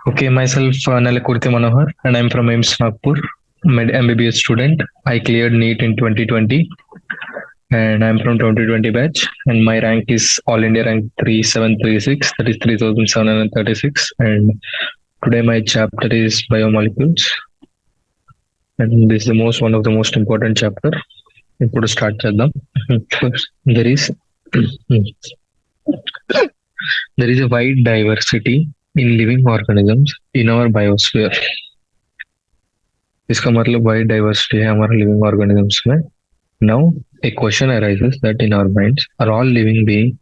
Okay, myself Nalakurti Manohar, and I'm from AIMS Nagpur, MBBS student. I cleared NEET in 2020, and I'm from 2020 batch, and my rank is All India rank 3736, that is 3736. And today my chapter is biomolecules, and this is the most one of the most important chapter. ఇప్పుడు start చేద్దాం. there is there is a wide diversity in living organisms in our biosphere. इसका मतलब wide diversity है हमारे living organisms में. Now a question arises that in our minds are all living beings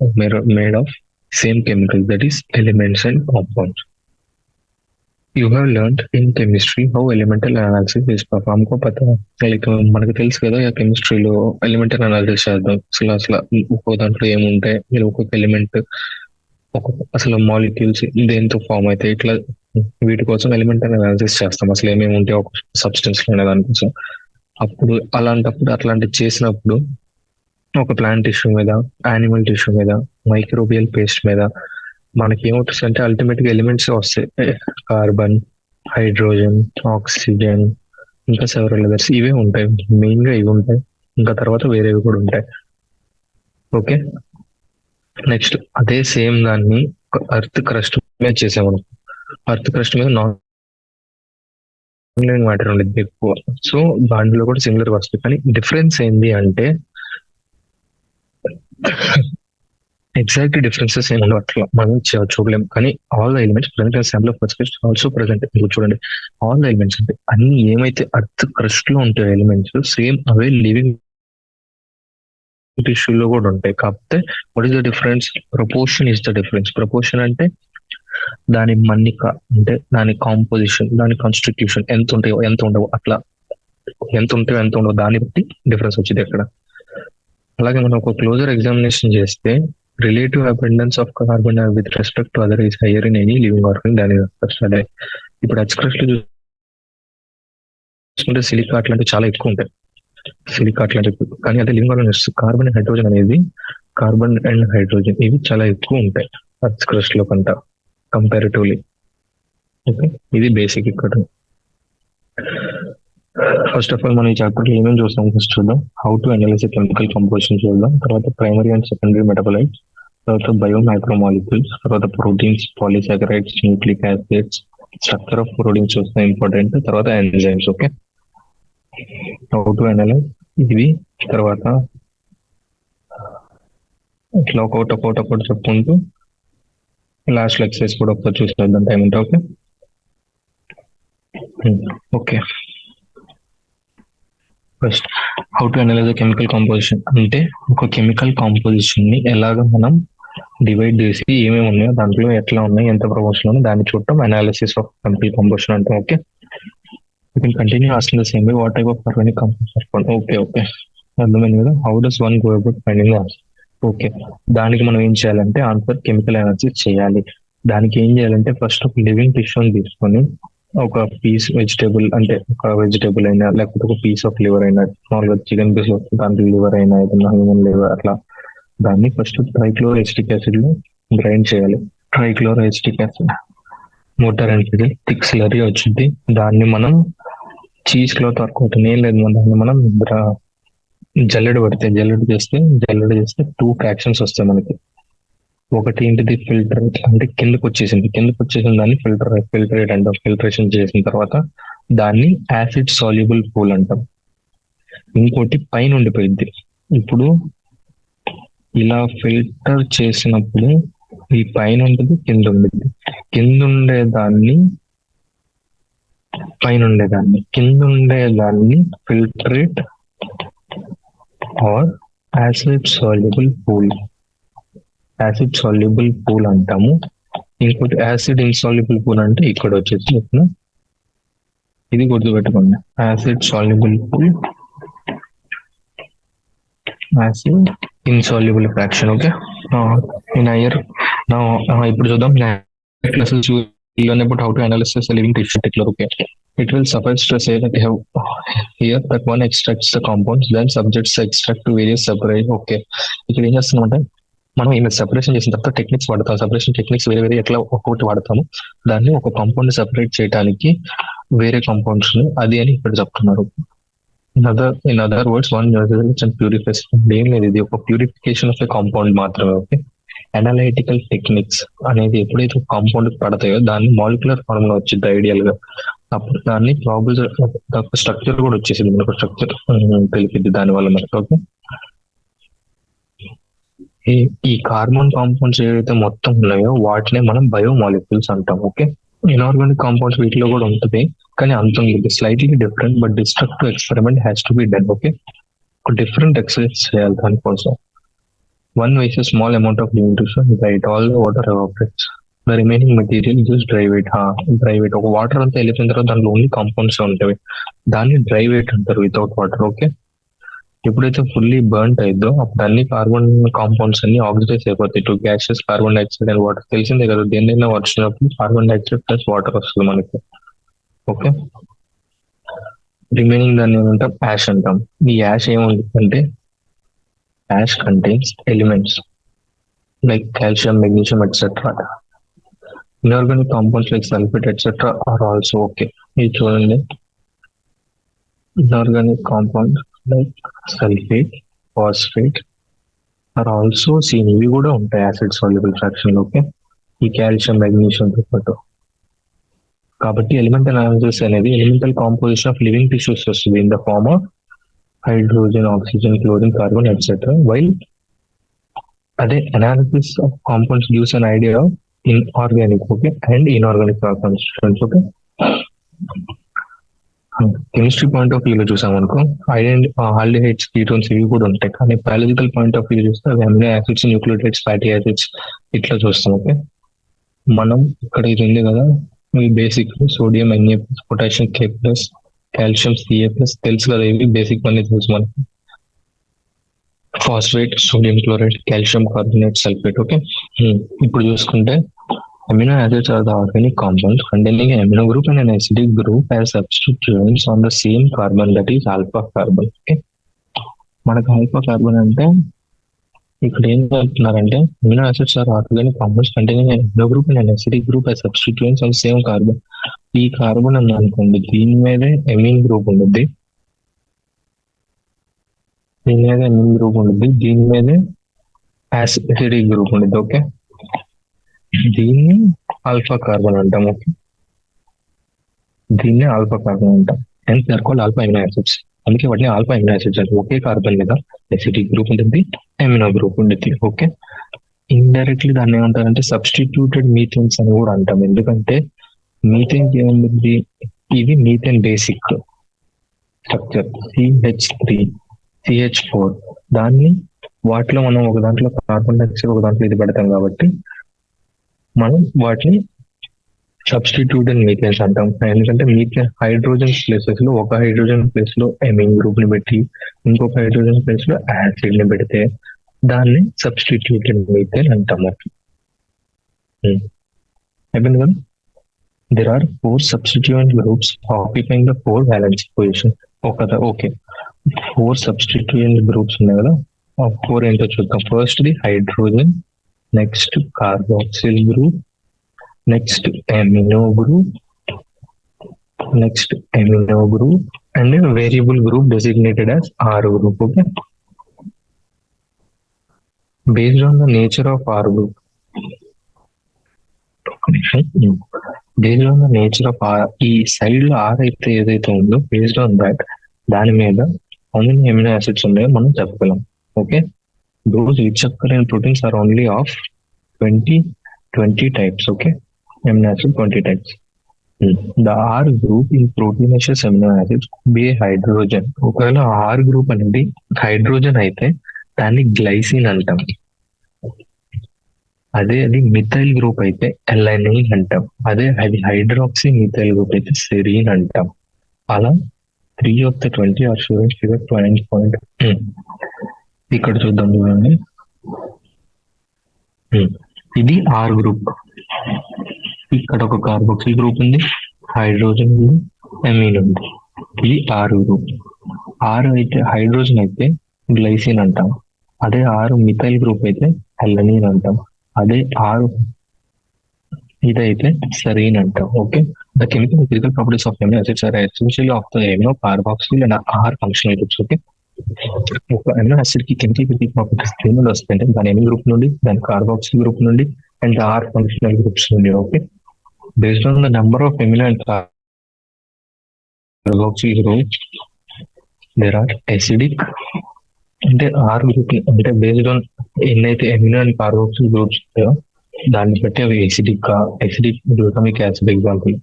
made of same chemicals, that is elements and compounds. You have learned in chemistry how elemental analysis is performed. हमको पता है like మనకు తెలుసు కదా या కెమిస్ట్రీలో elemental analysis చేద్దాం. అసలు ఒక్కో దాంట్లో ఏముంటాయి, మీరు ఒక్కొక్క ఎలిమెంట్ అసలు మాలిక్యూల్స్ దేంతో ఫామ్ అవుతాయి, ఇట్లా వీటి కోసం ఎలిమెంటల్ అనాలిసిస్ చేస్తాం. అసలు ఏమేమి ఉంటాయి ఒక సబ్స్టెన్స్ లో దానికోసం. అప్పుడు అట్లాంటి చేసినప్పుడు ఒక ప్లాంట్ టిష్యూ మీద, యానిమల్ టిష్యూ మీద, మైక్రోబియల్ పేస్ట్ మీద మనకి ఏమవుతుంది అంటే అల్టిమేట్ గా ఎలిమెంట్స్ వస్తాయి. కార్బన్, హైడ్రోజన్, ఆక్సిజన్, ఇంకా సెవరల్ అదర్స్ ఇవే ఉంటాయి. మెయిన్ గా ఇవి ఉంటాయి, ఇంకా తర్వాత వేరేవి కూడా ఉంటాయి. ఓకే, నెక్స్ట్ అదే సేమ్ దాన్ని అర్త్ క్రస్ట్ మీద చేసాము. అర్త్ క్రస్ట్ మీద నాన్ లివింగ్ మ్యాటర్ ఉండేది ఎక్కువ, సో దాంట్లో కూడా సిమిలర్ వస్తుంది. కానీ డిఫరెన్స్ ఏంటి అంటే ఎగ్జాక్ట్ డిఫరెన్సెస్ ఏమి ఉండవు, అట్లా మనం చూడలేము. కానీ all the elements present sample of first also present. చూడండి, ఆల్ ద ఎలిమెంట్స్ అంటే అన్ని ఏమైతే అర్త్ క్రస్ట్ లో ఉంటాయో ఎలిమెంట్స్ సేమ్ అవే లివింగ్ టిష్యూలో కూడా ఉంటాయి. కాకపోతే what is the difference? Proportion is the difference. Proportion అంటే దాని మన్నిక, అంటే దాని కాంపోజిషన్, దాని కాన్స్టిట్యూషన్ ఎంత ఉంటాయో ఎంత ఉండవు, అట్లా ఎంత ఉంటాయో ఎంత ఉండవు, దాన్ని బట్టి డిఫరెన్స్ వచ్చింది అక్కడ. అలాగే మనం ఒక క్లోజర్ ఎగ్జామినేషన్ చేస్తే relative abundance of carbon with respect to other is hire in any living organ దాని అదే. ఇప్పుడు ఎక్స్క్రస్ట్ లో చూసుకుంటే సిలికా అట్లాంటివి చాలా ఎక్కువ ఉంటాయి, సిలికా అట్లాంటివి. కానీ అదే living organ carbon and hydrogen అనేది, కార్బన్ అండ్ హైడ్రోజన్ ఇవి చాలా ఎక్కువ ఉంటాయి ఎర్త్ క్రస్ట్ లో కంట కంపారిటివ్లీ. ఓకే, ఇది బేసిక్ ఇక్కడ. ఫస్ట్ ఆఫ్ ఆల్ మనం ఈ చాప్టర్ ఏమేమి చూస్తాం ఫస్ట్ చూద్దాం. How to analyse chemical composition చూద్దాం, తర్వాత ప్రైమరీ అండ్ సెకండరీ మెటబలైట్స్, తర్వాత బయో మైక్రోమాలిక్యూల్స్, తర్వాత proteins, polysaccharides, nucleic acids, structure of proteins చూస్తాం ఇంపార్టెంట్, తర్వాత enzymes. Okay, how to analyse ఇవి, తర్వాత ఇట్లా ఒక్కొక్కటి చెప్పుకుంటూ లాస్ట్ ఎక్సర్సైజ్ కూడా ఒకసారి చూసేద్దాం టైం ఉంటే. Okay okay first how to analyse chemical composition అంటే ఒక కెమికల్ కాంపోజిషన్ ని ఎలాగ మనం డివైడ్ చేసి ఏమేమి ఉన్నాయో దాంట్లో ఎట్లా ఉన్నాయి, ఎంత ప్రపోర్షన్ ఉన్నాయి దాన్ని చూడటం అనాలిసిస్ ఆఫ్ కెమికల్ కాంపోజిషన్ అంటాం. Okay, you can continue asking the same way what type of organic composition. Okay అర్థమైంది కదా. How does one go about finding the answer? Okay, దానికి మనం ఏం చేయాలంటే ఆన్సర్ కెమికల్ అనాలిసిస్ చేయాలి. దానికి ఏం చేయాలంటే ఫస్ట్ ఒక లివింగ్ టిష్యూని తీసుకొని ఒక పీస్ వెజిటేబుల్, అంటే ఒక వెజిటేబుల్ అయినా లేకపోతే ఒక పీస్ ఆఫ్ లివర్ అయినా, మామూలుగా చికెన్ పీస్ దాంట్లో లివర్ అయినా ఏదైనా హ్యూమన్ లివర్, అట్లా దాన్ని ఫస్ట్ ట్రైక్లోరోఎసిటిక్ యాసిడ్ లో గ్రైండ్ చేయాలి. ట్రైక్లోరోఎసిటిక్ యాసిడ్ మోటార్ అంటే థిక్ స్లరీ వచ్చింది. దాన్ని మనం చీజ్ క్లాత్ వర్క్ అవుతుంది, ఏం లేదు దాన్ని మనం జల్లెడ చేస్తే 2 ఫ్రాక్షన్స్ వస్తాయి మనకి. ఒకటి ఏంటిది ఫిల్టర్, అంటే కిందకు వచ్చేసిన దాన్ని ఫిల్టరేట్ అంటాం. ఫిల్టరేషన్ చేసిన తర్వాత దాన్ని యాసిడ్ సాల్యుబుల్ పూల్ అంటాం. ఇంకోటి పైన ఉండిపోయింది. ఇప్పుడు ఇలా ఫిల్టర్ చేసినప్పుడు ఈ పైన ఉంటుంది, కింద ఉండేది. కింద ఉండేదాన్ని filtrate or acid soluble pool అంటాము. ఇంకోటి యాసిడ్ ఇన్సాల్యుబుల్ పూల్ అంటే ఇక్కడ వచ్చేసి ఇది గుర్తుపెట్టుకోండి, acid soluble pool, acid insoluble fraction. Okay, in higher ఇప్పుడు చూద్దాం classes you learn about how to analyze a living tissue particular. Okay, it will suffice to say that you have here that one extracts the compounds, then subjects the extract to various separate. Okay, ఇక్కడ ఏం చేస్తున్నామంటే మనం ఈమె separation చేసిన తర్వాత techniques వాడతాం. Separation techniques వేరే వేరే ఎట్లా ఒక్కొక్కటి వాడతాము. దాన్ని ఒక కాంపౌండ్ సెపరేట్ చేయడానికి వేరే కాంపౌండ్స్ అది అని ఇక్కడ చెప్తున్నారు. In other words one and purification ఏం లేదు, ఇది ఒక ప్యూరిఫికేషన్ ఆఫ్ ఎ కాంపౌండ్ మాత్రమే. ఓకే, అనలైటికల్ టెక్నిక్స్ అనేది ఎప్పుడైతే కాంపౌండ్ పడతాయో దాన్ని మాలిక్యులర్ ఫార్మ్ లో వచ్చింది ఐడియల్ గా. అప్పుడు దాన్ని ప్రాబుల్ స్ట్రక్చర్ కూడా వచ్చేసింది, మనకు స్ట్రక్చర్ తెలిపింది దాని వల్ల మనకు. ఓకే, ఈ కార్బన్ కాంపౌండ్స్ ఏవైతే మొత్తం ఉన్నాయో వాటినే మనం బయోమాలిక్యూల్స్ అంటాం. ఓకే, ఇన్ఆర్గానిక్ కాంపౌండ్స్ వీటిలో కూడా ఉంటుంది, కానీ అంత ఉంది slightly different, but destructive experiment has to be done. Okay, different exercise చేయాలి దానికోసం. One wastes a small amount of nutrition, right? All the water evaporates. The remaining material just dry weight. Dry weight. ఒక water అంతా వెళ్ళిపోయిన తర్వాత దాంట్లో only compounds ఉంటాయి, దాన్ని dry wait అంటారు, వితౌట్ వాటర్. ఓకే, ఎప్పుడైతే ఫుల్లీ బర్న్ట్ అయిందో అప్పుడు అన్ని కార్బన్ కాంపౌండ్స్ అన్ని ఆక్సిడైజ్ అయిపోతాయి to gases, carbon dioxide and water. తెలిసిందే కదా, దేన్నైనా వచ్చినప్పుడు కార్బన్ డైఆక్సైడ్ ప్లస్ వాటర్ వస్తుంది మనకి. ఓకే, రిమైనింగ్ దాన్ని ఏమంటాం, యాష్ అంటాం. ఈ యాష్ ఏముంటుందంటే ash contains elements like calcium, magnesium, etc. Inorganic compounds like sulfate, etc. are also okay. Each one inorganic compounds like sulfate, phosphate are also seen. ఇవి కూడా ఉంటాయి acid soluble fraction లో. Okay, ఈ calcium, magnesium తో పాటు. కాబట్టి elemental analysis అనేది elemental composition of living tissues వస్తుంది in the form of hydrogen, oxygen, chlorine, carbon, etc. While other analysis of compounds gives an idea of inorganic, okay, and inorganic constituents. Okay, chemistry point of వ్యూలో చూసామనుకో aldehydes, ketones ఇవి కూడా ఉంటాయి, కానీ biological point of view చూస్తే అవి amino acids, nucleotides, fatty acids ఇట్లా చూస్తాం. Okay, మనం ఇక్కడ ఇది ఉంది కదా, ఇవి basic sodium Na+, potassium K+, calcium Ca+, తెలుసు కదా, ఇవి బేసిక్ అన్ని తెలుసు మనకి. Phosphate, sodium chloride, calcium carbonate, sulphate. Okay, ఇప్పుడు చూసుకుంటే amino acids are the organic compounds containing an amino group and an acidic group as substituents on the same carbon, that is alpha carbon. Okay, మనకు alpha carbon అంటే ఇక్కడ ఏం చెప్తున్నారంటే amino acids are organic compounds containing an amino group and an acidic group as substituents on the same carbon. ఈ carbon అని అనుకోండి, దీని మీదే ఎమిన్ గ్రూప్ ఉంటుంది, దీని మీద ఎమిన్ గ్రూప్ ఉంటుంది, దీని మీదే యాసిడిక్ గ్రూప్ ఉంటుంది. ఓకే, దీన్ని ఆల్ఫా కార్బన్ అంటాం. ఓకే, దీన్ని ఆల్ఫా కార్బన్ అంటాం. And they are called alpha amino acids. అందుకే వాటిని ఆల్ఫా అమినో యాసిడ్స్ అంటే ఒకే కార్బన్ మీద యాసిడిక్ గ్రూప్ ఉంటుంది, ఎమినో గ్రూప్ ఉంటుంది. ఓకే, ఇండైరెక్ట్లీ దాన్ని ఏమంటారంటే సబ్స్టిట్యూటెడ్ మీథేన్స్ అని కూడా అంటాం. ఎందుకంటే మీథేన్ ఏముంది, ఇది methane basic structure CH3 CH4, దాన్ని వాటిలో మనం ఒక దాంట్లో కార్బన్ డైఆక్సైడ్, ఒక దాంట్లో ఇది పెడతాం కాబట్టి మనం వాటిని సబ్స్టిట్యూటెడ్ మీథేన్స్ అంటాం. ఎందుకంటే మీథేన్ హైడ్రోజన్ ప్లేసెస్ లో ఒక హైడ్రోజన్ ప్లేస్ లో ఎమిన్ గ్రూప్ ని పెట్టి ఇంకొక హైడ్రోజన్ ప్లేస్ లో యాసిడ్ ని పెడితే దాన్ని సబ్స్టిట్యూటెడ్ మీథేన్ అంటాం. అయిపోయింది కదా. There are 4 substituent groups occupying the 4 valence position. Okay, 4 substituent groups ఉన్నాయి కదా, 4 ఏంటో చూద్దాం. First the hydrogen, next carboxyl group, next amino group, and variable group designated as R group. Okay, based on the nature of R group, based on the nature of R, ఈ side లో R అయితే ఏదైతే ఉందో based on that దాని మీద how many amino acids ఉన్నాయో మనం చెప్పగలం. Okay, those which occur in proteins are only of 20 types. Okay, amino acid 20 types. The R group in proteinaceous amino acids could be a hydrogen. ఒకవేళ R group అనేది hydrogen అయితే దాన్ని glycine అంటాం. అదే అది మిథైల్ గ్రూప్ అయితే ఎలైనిన్ అంటాం. అదే అది హైడ్రాక్సీ మిథైల్ గ్రూప్ అయితే సెరీన్ అంటాం. అలా 3 of the 20 are showing figure 9. ఇక్కడ చూద్దాం చూడండి, ఇది ఆర్ గ్రూప్, ఇక్కడ ఒక కార్బాక్సిల్ గ్రూప్ ఉంది, హైడ్రోజన్ ఉంది, ఎమిన్ ఉంది. ఇది ఆర్ గ్రూప్. ఆర్ అయితే హైడ్రోజన్ అయితే గ్లైసిన్ అంటాం, అదే 6 మిథైల్ గ్రూప్ అయితే అలనీన్ అంటాం. అదే 6 ఇదైతే సరీన్ అంటాం. Okay, the chemical physical properties of amino acids are essentially of the amino carboxyl and R functional groups. Okay, ఒక ఎమినో యాసిడ్ కి కెమికల్ ఫిజికల్ ప్రాపర్టీస్ దేనిలో వస్తాయంటే దాని ఎమినో గ్రూప్ నుండి, దాని కార్బాక్సిల్ గ్రూప్ నుండి అండ్ ఆర్ ఫంక్షనల్ గ్రూప్స్ నుండి. Okay, based on the number of amino and carboxyl groups there are acidic అంటే ఆర్ గ్రూప్ అంటే బేస్డ్ ఆన్ ఎన్నైతే ఎమినో అండ్ కార్బాక్సిల్ గ్రూప్స్ ఉంటాయో దాన్ని బట్టి అవి acidic glutamic acid example,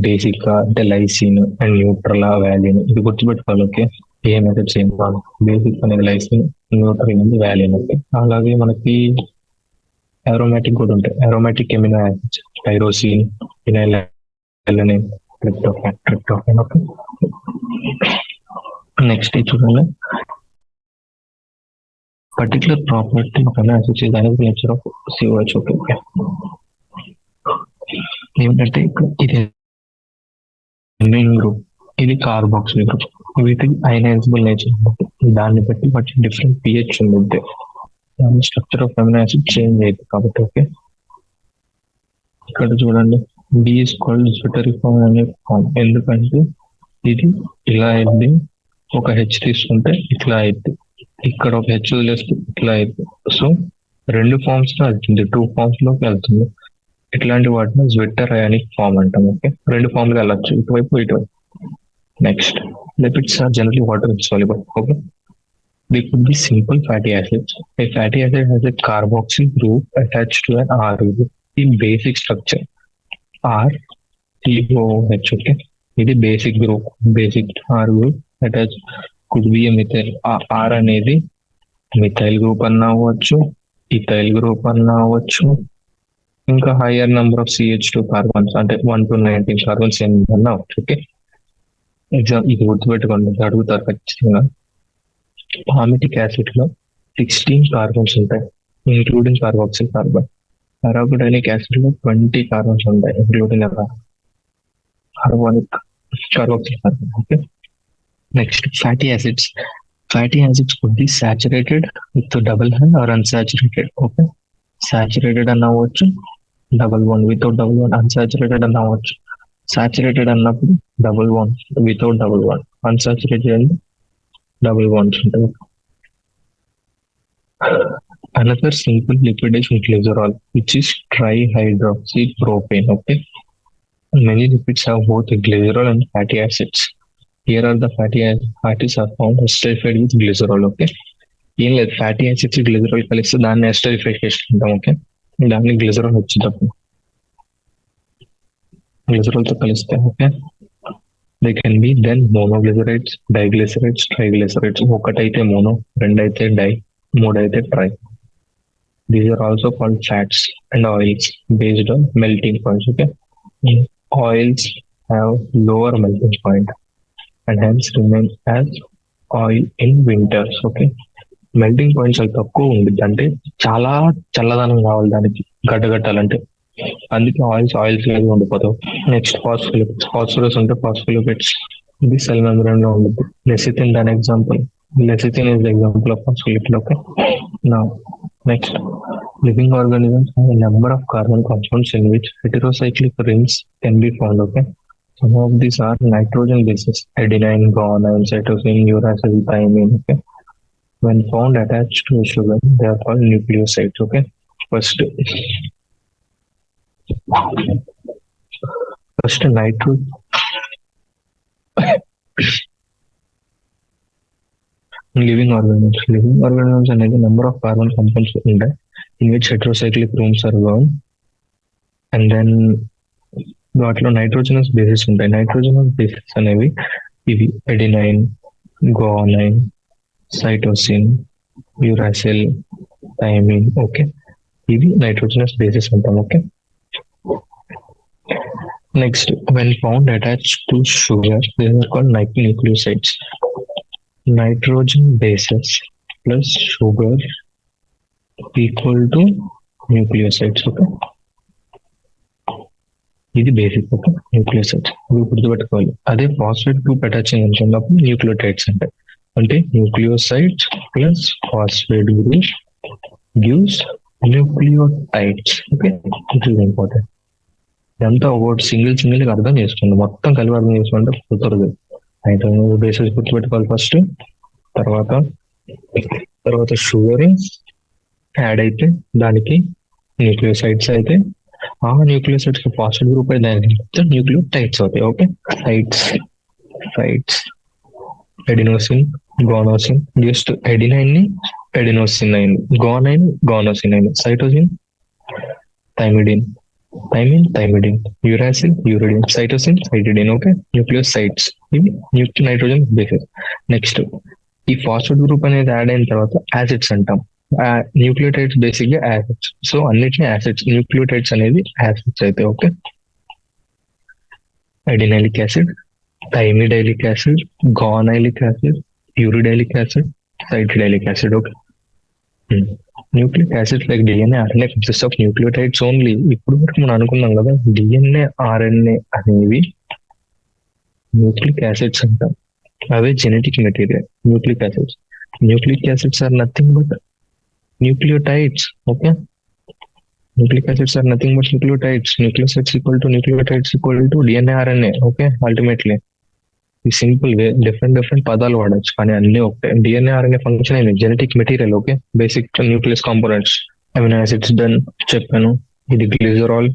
basic అంటే లైసిన్ అండ్ న్యూట్రల్ వ్యాలిన్. ఇది గుర్తుపెట్టుకోవాలి. ఓకే, ఏ మెథడ్స్ ఏం కాదు. బేసిక్ అనేది లైసిన్, న్యూట్రల్ అనేది వ్యాలిన్. ఓకే, అలాగే మనకి అరోమాటిక్ కూడా ఉంటాయి. Aromatic amino acids tyrosine, phenylalanine, tryptophan. Okay, next చూడండి particular property of amino acids is అనేది నేచర్ ఆఫ్ COH. ఓకే, ఏమిటంటే ఇది గ్రూప్, ఇది కార్బాక్సిల్ గ్రూప్, వీటికి అయనైజబుల్ నేచర్ ఉంటుంది. దాన్ని బట్టి వాటి డిఫరెంట్ pH ఉంటుంది. దాని structure of amino acid change అవుతుంది కాబట్టి. ఓకే, ఇక్కడ చూడండి B is called zwitteriform అనే ఫామ్. ఎందుకంటే ఇది ఇలా అయింది, ఒక H తీసుకుంటే ఇట్లా అయింది, ఇక్కడ ఒక H వదిలేస్తే ఇట్లా అయింది. సో 2 ఫార్మ్స్ లో వెళ్తుంది, 2 ఫార్మ్స్ లోకి వెళ్తుంది. ఇట్లాంటి వాటిని జ్విట్టర్ అయానిక్ ఫామ్ అంటాం. ఓకే, 2 ఫార్మ్లు వెళ్ళచ్చు, ఇటువైపు ఇటువైపు. Next, lipids are generally water insoluble. Okay, they could be simple fatty acids. A fatty acid has a carboxyl group attached to an R group. The basic structure R COOH. Okay, ఇది basic group, basic R group attached could be a methyl. R అనేది methyl group అన్నా అవ్వచ్చు, ethyl group అన్నా అవ్వచ్చు, ఇంకా hire number of CH2 carbons అంటే 1 to 19 carbons ఏమన్నా అవ్వచ్చు. ఓకే, ఎగ్జామ్ ఇది గుర్తుపెట్టుకోండి, అడుగుతారు ఖచ్చితంగా. పామిటిక్ యాసిడ్ లో 16 కార్బన్స్ ఉంటాయి ఇంక్లూడింగ్ కార్బాక్సిల్ కార్బన్. అరాబిడోనిక్ యాసిడ్ లో 20 కార్బన్స్ ఉంటాయి including carbonic carboxyl carbon. Okay, next fatty acids. Fatty acids could be saturated with double bond or unsaturated. Okay, saturated అన్న అవ్వచ్చు, double bond without double bond, unsaturated అన్న అవ్వచ్చు. Saturated అన్నప్పుడు double bond without double bond, unsaturated అంటే double bonds ఉంటాయి. Another simple liquid is glycerol, which is trihydroxypropane. Okay, many lipids have both glycerol and fatty acids. Here are the fatty acids are found esterified with glycerol. Okay, ఏం లేదు, fatty acids glycerol కలిస్తే దాన్ని ఎస్టరిఫై చేసుకుంటాం. Okay, దాన్ని glycerol వచ్చేటప్పుడు glycerol తో కలిస్తే. Okay, they can be then monoglycerides, diglycerides, triglycerides. ఒకటైతే మోనో, రెండైతే డై, మూడైతే tri. These are also called fats and oils based on melting points. Okay, oils have lower melting point and hence remain as oil in winters. Okay, melting point చాలా తక్కువ ఉంటుంది, అంటే చాలా చల్లదనం కావాలి దానికి గడ్డగట్టాలంటే, అందుకే ఆయిల్స్ లాగా ఉండిపోతావు. Next phospholipids. ఫాస్ఫరస్ ఉంటే ఫాస్ఫోలిపిడ్స్, ఇది సెల్ మెంబ్రేన్ లో ఉంటుంది. లెసిథిన్ దాని example. Lecithin is the example of phospholipid. Okay, now next, living organisms have a number of carbon compounds in which heterocyclic rings can be found. Okay, some of these are nitrogen bases: adenine, guanine, cytosine, uracil, thymine. Okay, when found attached to a sugar, they are called nucleosides. Okay, first living organisms అనేది number of carbon compounds ఉంటాయి in which heterocyclic rooms are found, and then వాటిలో nitrogenous bases ఉంటాయి. Nitrogenous bases అనేవి ఇవి adenine, guanine, cytosine, uracil, thymine. Okay, ఇవి nitrogenous bases అంటాం. Okay, next, when found attached to sugar they are called nucleosides. Nitrogen bases plus sugar equal to nucleosides. Okay, ఇది basic. Okay, nucleosides ఇవి గుర్తుపెట్టుకోవాలి. అదే phosphate group attach అయినప్పుడు nucleotides అంటే అంటే nucleosides plus phosphate group gives nucleotides. Okay, it is important. ఇదంతా ఒకటి single అర్థం చేసుకోండి, మొత్తం కలిపి అర్థం చేసుకుంటే కుదరదు. నైట్రోజన్ బేసెస్ గుర్తుపెట్టుకోవాలి ఫస్ట్. తర్వాత తర్వాత షుగర్ యాడ్ అయితే దానికి న్యూక్లియోసైడ్స్ అయితే ఆ న్యూక్లియోసైడ్స్ కి ఫాస్ఫేట్ గ్రూప్ అయితే దానికి న్యూక్లియోటైడ్స్ అవుతాయి. Okay, sides sides adenosine, guanosine, just adenine ని ఎడినోసిన్ అయింది, గోనోసిన్ అయింది, cytosine thymidine, thymidine, uracil uridine, cytosine okay, nucleosides ఇవి నైట్రోజన్ బేసెస్. నెక్స్ట్ ఈ ఫాస్ఫేట్ గ్రూప్ అనేది యాడ్ అయిన తర్వాత యాసిడ్స్ అంటాం. న్యూక్లియోటైడ్స్ బేసిక్ గా యాసిడ్స్, సో అన్నిటిని యాసిడ్స్, న్యూక్లియోటైడ్స్ అనేది యాసిడ్స్ అయితే. Okay, adenylic acid, thymidylic acid, guanylic acid, uridylic acid, cytidylic acid. Okay, nucleic acids like DNA RNA consist of nucleotides only. ఇప్పుడు వరకు మనం అనుకున్నాం కదా, డిఎన్ఏ ఆర్ఎన్ఏ అనేవి న్యూక్లిక్ యాసిడ్స్ అంటాం, అవే genetic material. Nucleic acids are nothing but nucleotides. Okay, nucleic acids are nothing but nucleotides. Nucleosides equal to nucleotides equal to DNA RNA. Okay, ultimately ఈ simple way different పదాలు వాడచ్చు, కానీ అన్ని ఒకటే. DNA RNA function అయింది, genetic material. Okay, basic nucleus components. Amino acids done చెప్పాను. ఇది glycerol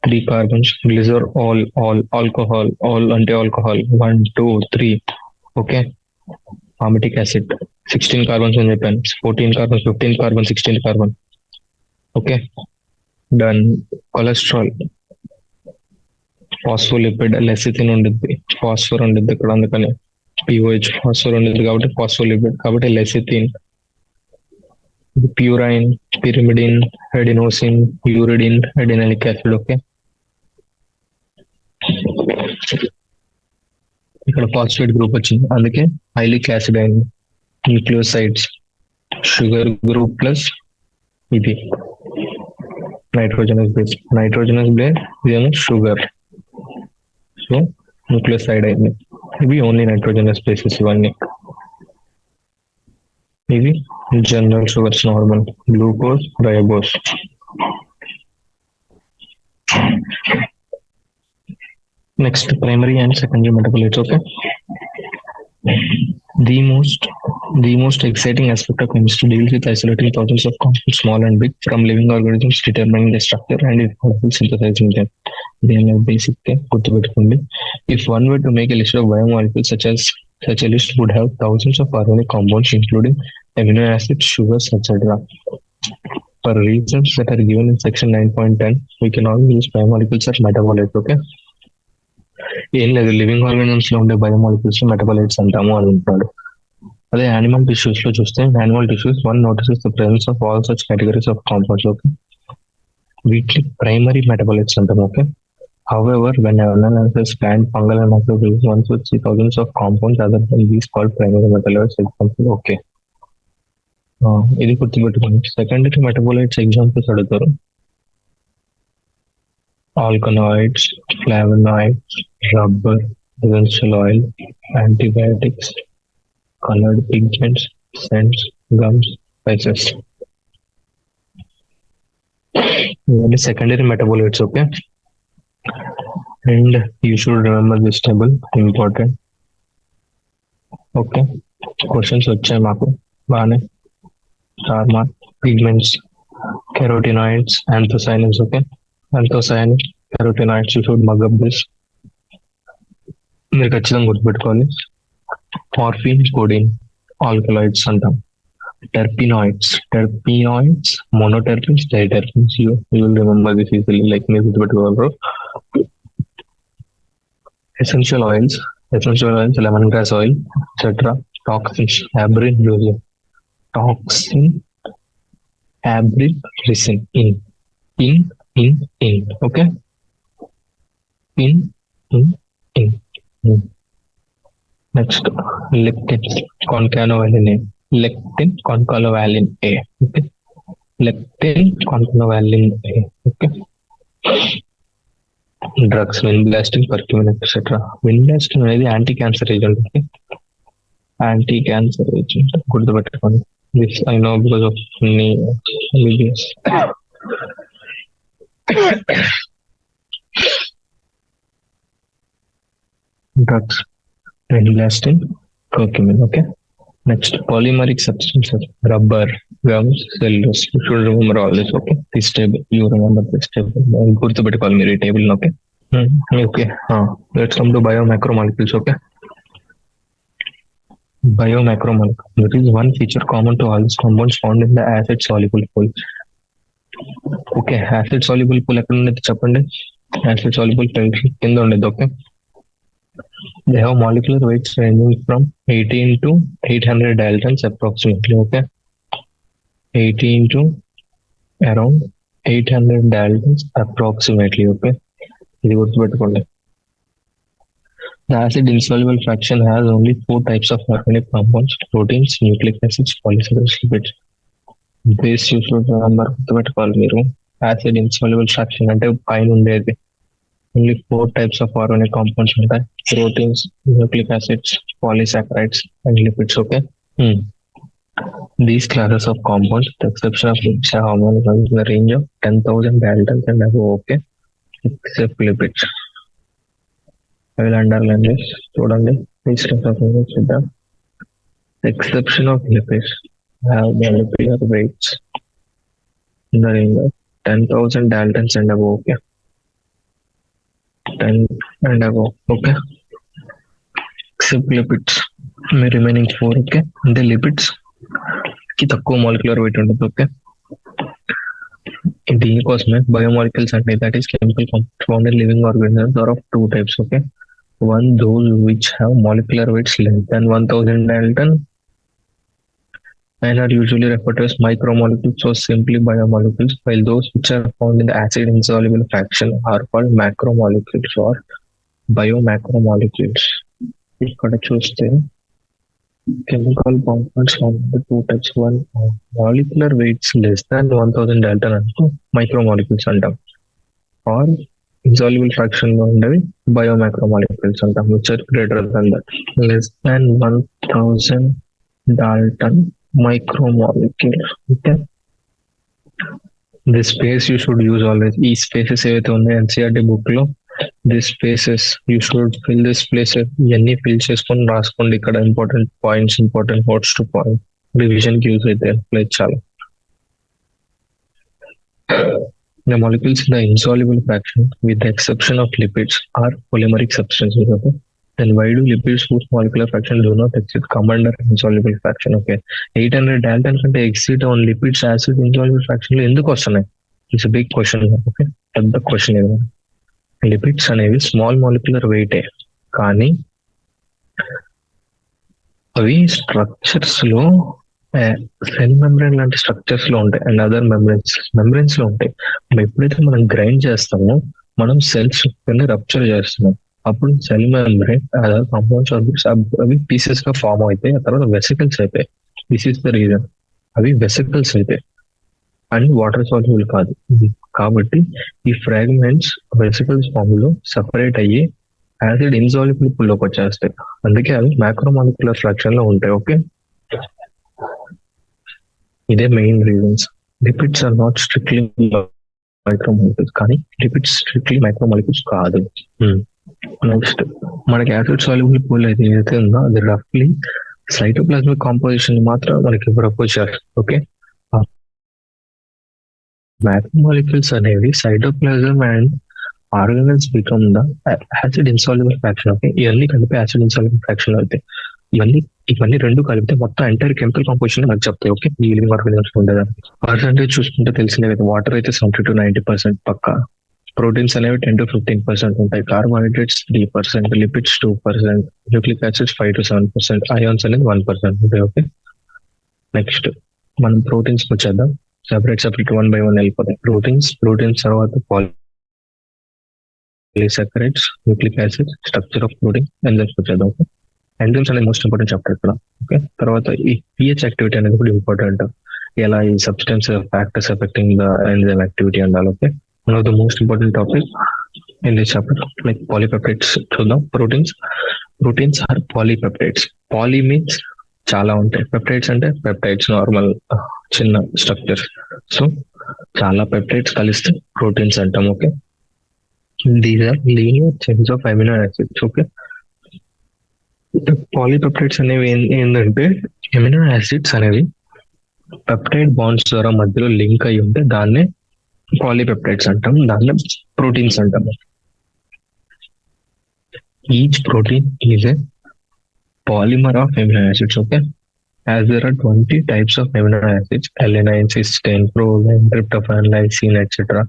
3 carbons, glycerol alcohol, ol అంటే alcohol 1 2 3. Okay, palmitic acid 16 carbons అని చెప్పాను, 14 carbon, 15 carbon, 16 carbon. Okay, done. Cholesterol, phospholipid, lecithin ఉండిద్ది, phosphor ఉండిద్ది ఇక్కడ, అందుకని పిఓహెచ్ ఫాస్ఫర్ ఉండిద్ది కాబట్టి ఫాస్ఫోలిపిడ్, కాబట్టి lecithin. ప్యూరైన్, pyrimidine, adenosine, uridine, adenylic acid. Okay, ఇక్కడ ఫాస్ఫేట్ గ్రూప్ వచ్చింది, అందుకే హైలిక్ యాసిడ్ అయింది. న్యూక్లియోసైడ్స్, షుగర్ గ్రూప్ ప్లస్ ఇది నైట్రోజనస్ బేస్, ఇదేమో షుగర్, సో న్యూక్లియోసైడ్ అయింది. ఇవి ఓన్లీ నైట్రోజనస్ బేసెస్ ఇవన్నీ. ఇవి general sugars, normal glucose, ribose. Next primary and secondary metabolites. Okay, the most exciting aspect of chemistry deals with isolating thousands of compounds, small and big, from living organisms, determining the structure and synthesizing them. They are basic thing. If one were to make a list of biomolecules, such a list would have thousands of organic compounds, including amino acids, sugars, etc. For reasons that are given in section 9.10, we can all use biomolecules as metabolites. Okay, ఏం లేదు, living organisms లో ఉండే biomolecules metabolites అంటాము అని అంటున్నాడు. అదే animal tissues లో చూస్తే, animal tissues one notices the presence of all such categories of compounds. Okay, వీటిని ప్రైమరీ మెటబాలైట్స్ అంటాం. Okay, however when analysis plant, fungal and microbials ones with thousands of compounds other than these called primary metabolites. Example. Okay, ఇది గుర్తుపెట్టుకోండి. Secondary metabolites examples అడుగుతారు. ఆల్కనాయిడ్స్, flavonoids, rubber, essential oil, antibiotics, colored pigments, scents, gums, spices. Only secondary metabolites. Okay, and you should remember this table, important. Okay, questions వచ్చాయి మాకు బాగానే. Star mark. Pigments, carotenoids, anthocyanins. Okay, anthocyanins, carotenoids, you should mug up this. మీరు ఖచ్చితంగా గుర్తుపెట్టుకోవాలి. Morphine, codeine, alkaloids అంటాం. Terpenoids, monoterpenes, diterpenes. You will remember this easily, like మీరు గుర్తుపెట్టుకోగలరు. Essential oils, lemongrass oil, etcetera. Toxins, abrin, urea. Toxin, abrin, ricin. In. Okay, in. Next lectin, concanavalin A. Okay, lectin, concanavalin A. Okay, drugs, vinblastine, curcumin, etcetera. Vinblastine అనేది anti cancer agent. Okay, anti cancer agent గుర్తుపెట్టుకోండి. This I know because of MBBS. Drugs, Relastine, curcumin. Okay. Next, polymeric substances, rubber, gums, cellulose. You should remember all this. Okay. This table, you remember this table. గుర్తుపెట్టుకోవాలి మీరు ఈ table. Okay. Okay. Let's come to biomacromolecules. Okay. Biomacromolecule. There is one feature common to all these compounds found in the acid soluble pool. Okay, acid soluble pool ఎక్కడ ఉండేది చెప్పండి. Acid soluble కింద ఉండేది. Okay. They have molecular weights ranging from 18 to 800 daltons approximately. Okay, 18 to around 800 daltons approximately. Okay, ఇది గుర్తుపెట్టుకోండి. The acid insoluble fraction has only 4 types of organic compounds: proteins, nucleic acids, polysaccharides, lipids. This you should remember, గుర్తుపెట్టుకోవాలి మీరు. Acid insoluble fraction అంటే పైన ఉండేది only 4 types of organic compounds ఉంటాయి: proteins, nucleic acids, polysaccharides and lipids. Okay. These classes of compounds, with the exception of lipids, have harmonic in the range of 10,000 daltons and above. Okay, except lipids. I will underline this. చూడండి, these types of compounds with the exception of lipids have molecular weights in the range of 10,000 daltons and above. Okay, 10 and above. Okay, except lipids, my remaining 4. Okay, అంటే lipids కి తక్కువ molecular weight ఉంటుంది. Okay, దీనికోసమే biomolecules అంటే that is chemical compounds found in living organisms are of 2 types. Okay, one those which have molecular weights less than 1000 dalton and are usually referred to as micromolecules or simply biomolecules, while those which are found in the acid insoluble fraction are called macromolecules or biomacromolecules. ఇక్కడ చూస్తే chemical compounds found in the 2 types. One, molecular weights less than 1000 dalton అంటే మైక్రోమాలిక్యూల్స్ అంటాం, are insoluble fraction లో ఉండేవి biomacromolecules అంటాం, which are greater than that. Less than 1000 dalton micromolecule. Okay, this space you should use always. ఈ spaces ఏవైతే ఉన్నాయో NCERT book లో, this spaces you should fill this places. ఇవన్నీ ఫిల్ చేసుకొని రాసుకోండి. ఇక్కడ important points, important notes to point revision కి use అయితే చాలా. The molecules in the insoluble fraction, with the exception of lipids, are polymeric substances. Okay, then why do lipids whose molecular fraction do not exceed come under insoluble fraction? Okay, 800 dalton కంటే exceed on lipids acid insoluble fraction లో ఎందుకు వస్తున్నాయి? It's big question. Okay, పెద్ద question ఇది. Lipids అనేవి small molecular వెయిటే, కానీ అవి స్ట్రక్చర్స్ లో సెల్ మెంబ్రెయిన్ లాంటి స్ట్రక్చర్స్ లో ఉంటాయి అండ్ అదర్ మెంబ్రెయిన్స్ లో ఉంటాయి. ఎప్పుడైతే మనం గ్రైండ్ చేస్తామో మనం సెల్స్ రప్చర్ చేస్తున్నాం, అప్పుడు సెల్ మెంబ్రెయిన్ అదర్ కాంపౌండ్స్ అవి పీసెస్ గా ఫామ్ అవుతాయి, ఆ తర్వాత వెసికల్స్ అయితాయి. This is the reason. అవి వెసికల్స్ అయితే అండ్ వాటర్ సాల్యుబుల్ కాదు, కాబట్టి ఈ ఫ్రాగ్మెంట్స్ వెసికల్స్ ఫామ్ లో సెపరేట్ అయ్యి యాసిడ్ ఇన్సాల్యుబుల్ పూల్ లోకి వచ్చేస్తాయి. అందుకే అవి మ్యాక్రోమాలిక్యులర్ ఫ్రాక్షన్ లో ఉంటాయి. ఓకే, ఇదే main reasons. Lipids are not strictly micromolecules, కానీ లిపిడ్స్ స్ట్రిక్ట్లీ మైక్రోమాలిక్యూల్స్ కాదు. నెక్స్ట్, మనకి యాసిడ్ సాల్యుబుల్ పూల్ ఏదైతే ఉందో అది రఫ్లీ సైటోప్లాస్మిక్ కాంపోజిషన్ మాత్రం మనకి ప్రపోజ్ చేస్తారు. ఓకే, మ్యాక్రోమాలిక్యూల్స్ అనేవి cytoplasm and organelles become the acid insoluble fraction. Okay, ఇవన్నీ కలిపి యాసిడ్ ఇన్సాల్యుబుల్ ఫ్రాక్షన్ అవుతాయి. ఇవన్నీ రెండు కలిపితే మొత్తం ఎంటైర్ కెమికల్ కాంపోజిషన్ నాకు చెప్తాయి. ఓకే, ఈ లివింగ్ ఆర్గానిజమ్స్ ఉండేదాన్ని పర్సెంటేజ్ చూసుకుంటే తెలిసిందే కదా. వాటర్ అయితే 70 to 90% పక్కా, ప్రోటీన్స్ అనేవి 10 to 15% ఉంటాయి, carbohydrates 3%, lipids 2%, nucleic acids 5 to 7%, ions అనేది 1% ఉంటాయి. ఓకే, నెక్స్ట్ మనం ప్రోటీన్స్ వచ్చేద్దాం. సెపరేట్ 1 by 1 వెళ్ళిపోతాయి. ప్రోటీన్స్ తర్వాత polysaccharides, nucleic acids, structure of protein, enzymes వచ్చేద్దాం. ఓకే, ఎంజైమ్స్ అనేది మోస్ట్ ఇంపార్టెంట్ చాప్టర్ ఇక్కడ. ఓకే, తర్వాత ఈ pH యాక్టివిటీ అనేది కూడా ఇంపార్టెంట్, ఎలా ఈ substance factors affecting the enzyme activity అండాలి. Okay, one of the most important topic in this chapter. Like polypeptides చూద్దాం. Proteins proteins are polypeptides. Poly means చాలా ఉంటాయి, పెప్టైడ్స్ అంటే పెప్టైడ్స్ నార్మల్ చిన్న స్ట్రక్చర్స్. సో చాలా పెప్టైడ్స్ కలిస్తే ప్రోటీన్స్ అంటాం. Okay, these are linear chains of amino acids. Okay, polypeptides అనేవి ఏంటంటే అమినో యాసిడ్స్ అనేవి పెప్టైడ్ బాండ్స్ ద్వారా మధ్యలో లింక్ అయి ఉంటే దాన్నే పాలీపెప్టైడ్స్ అంటాం, దాన్నే ప్రోటీన్స్ అంటాం. Each protein is a polymer of amino acids. Okay, as there are 20 types of amino acids, alanine, cysteine, proline, tryptophan, lysine, etc.